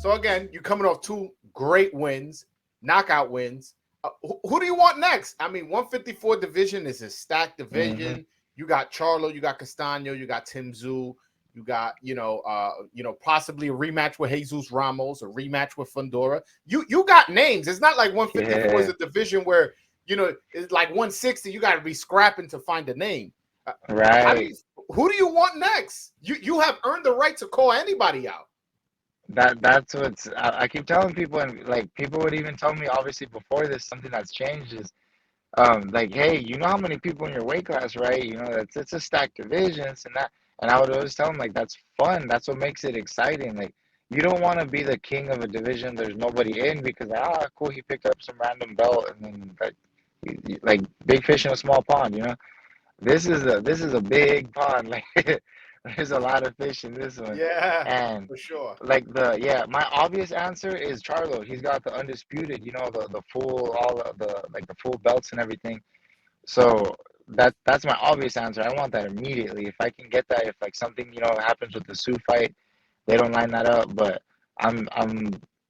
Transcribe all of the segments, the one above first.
So again, you're coming off 2 great wins, knockout wins. Who do you want next? I mean, 154 division is a stacked division. Mm-hmm. You got Charlo, you got Castano, you got Tim Tszyu, you got possibly a rematch with Jesus Ramos, a rematch with Fundora. You got names. It's not like 154 is Yeah. a division where it's like 160. You got to be scrapping to find a name. Right. Who do you want next? You have earned the right to call anybody out. That's what's I keep telling people, and like people would even tell me obviously before this, something that's changed is like, hey, you know how many people in your weight class, right? You know, it's a stacked divisions and that, and I would always tell them like that's fun. That's what makes it exciting. Like you don't want to be the king of a division there's nobody in because cool, he picked up some random belt and then like big fish in a small pond, you know. This is a big pond. Like there's a lot of fish in this one. Yeah, And for sure. like my obvious answer is Charlo. He's got the undisputed, you know, the full all of the full belts and everything. So that's my obvious answer. I want that immediately. If I can get that, if like something, you know, happens with the Sioux fight, they don't line that up. But I'm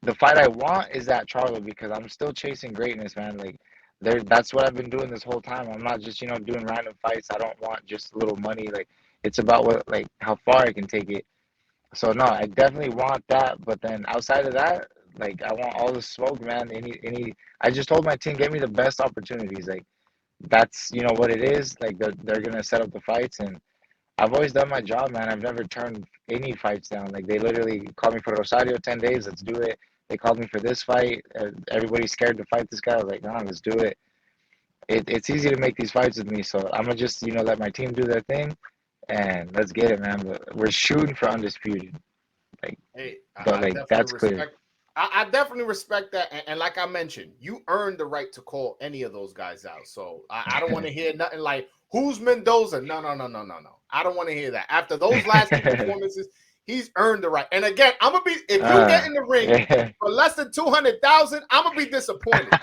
the fight I want is that Charlo because I'm still chasing greatness, man. Like that's what I've been doing this whole time. I'm not just, you know, doing random fights. I don't want just a little money. Like it's about what like how far I can take it. So no, I definitely want that. But then outside of that, like I want all the smoke, man. Any I just told my team, get me the best opportunities. Like that's, you know, what it is. Like they're gonna set up the fights, and I've always done my job, man. I've never turned any fights down. Like they literally called me for Rosario 10 days. Let's do it. They called me for this fight. Everybody's scared to fight this guy. I was like, no, let's do it. It's easy to make these fights with me, so I'm gonna just, you know, let my team do their thing, and let's get it, man. But we're shooting for undisputed. Like, Hey, but I like definitely that's clear. respect. I definitely respect that, and like I mentioned, you earned the right to call any of those guys out. So I don't want to hear nothing like who's Mendoza. No, no, no, no, no, no. I don't want to hear that. After those last 2 performances, he's earned the right. And again, I'm gonna be if you get in the ring Yeah. for less than 200,000, I'm gonna be disappointed.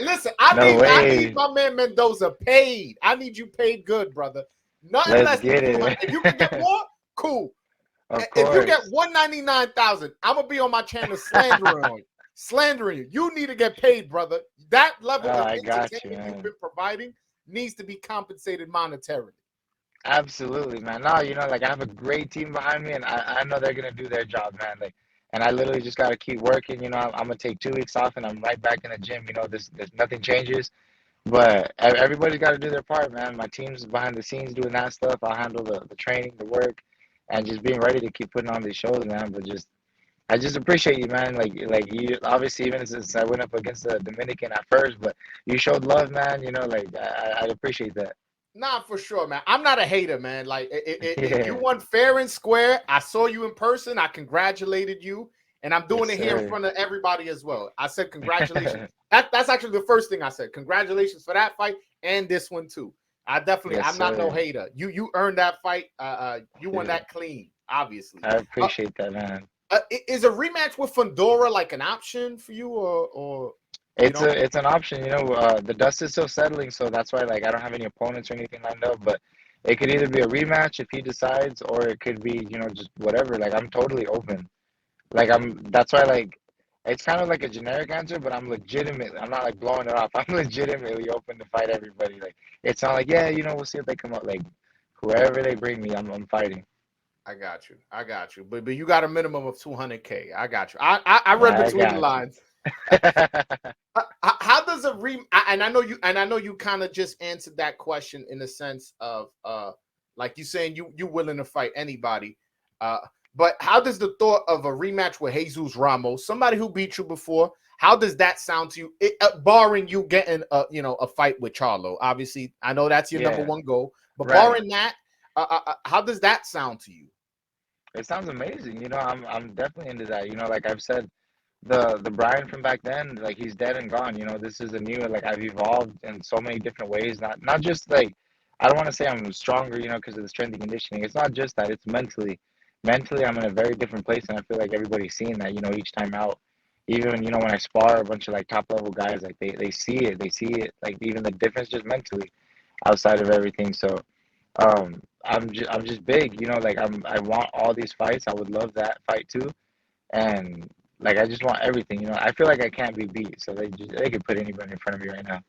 Listen. I No need way. my man Mendoza paid. I need you paid good, brother. Nothing Let's less than get 200. it. If you can get more, cool. Of If you get course. 199,000, I'm gonna be on my channel slandering on you. Slandering you. You need to get paid, brother. That level of I got you, entertainment you've man. been providing needs to be compensated monetarily. Absolutely, man. No, you know, like I have a great team behind me, and I know they're gonna do their job, man. Like, and I literally just gotta keep working. You know, I'm gonna take 2 weeks off, and I'm right back in the gym. You know, this nothing changes, but everybody's got to do their part, man. My team's behind the scenes doing that stuff. I'll handle the training, the work, and just being ready to keep putting on these shows, man. But just I just appreciate you, man. Like you obviously even since I went up against the Dominican at first, but you showed love, man. You know, like I appreciate that. Nah, for sure, man. I'm not a hater, man. Like you Yeah. won fair and square. I saw you in person. I congratulated you, and I'm Yes, doing it here in sir. front of everybody as well. I said congratulations. That's actually the first thing I said. Congratulations for that fight and this one too. Yes, I'm not no sir. hater. You earned that fight. You won that clean, obviously. I Uh, appreciate that, man. is a rematch with Fundora like an option for you, or you It's know? a it's an option, you know. The dust is still settling, so that's why like I don't have any opponents or anything lined up. But it could either be a rematch if he decides, or it could be, you know, just whatever. Like I'm totally open. Like I'm that's why like it's kind of like a generic answer, but I'm not like blowing it off. I'm legitimately open to fight everybody. Like it's not like, yeah, you know, we'll see if they come up. Like whoever they bring me, I'm fighting. I got you. I got you. But you got a minimum of 200K. I got you. I read I between the got you. lines. How does a and I know you kind of just answered that question in the sense of like you saying you willing to fight anybody. Uh but how does the thought of a rematch with Jesus Ramos, somebody who beat you before, how does that sound to you? Barring you getting a fight with Charlo. Obviously, I know that's your number Yeah, one goal, but right. barring that, how does that sound to you? It sounds amazing. You know, I'm definitely into that. You know, like I've said, the Brian from back then, like he's dead and gone. You know, this is a new, like I've evolved in so many different ways. Not just like I don't want to say I'm stronger, you know, because of the strength and conditioning. It's not just that. It's mentally. Mentally, I'm in a very different place, and I feel like everybody's seeing that. You know, each time out, even you know when I spar a bunch of like top level guys, like they see it. They see it. Like even the difference just mentally outside of everything. So. I'm just big, you know, like I want all these fights. I would love that fight too. and like I just want everything. You know, I feel like I can't be beat, so they could put anybody in front of me right now.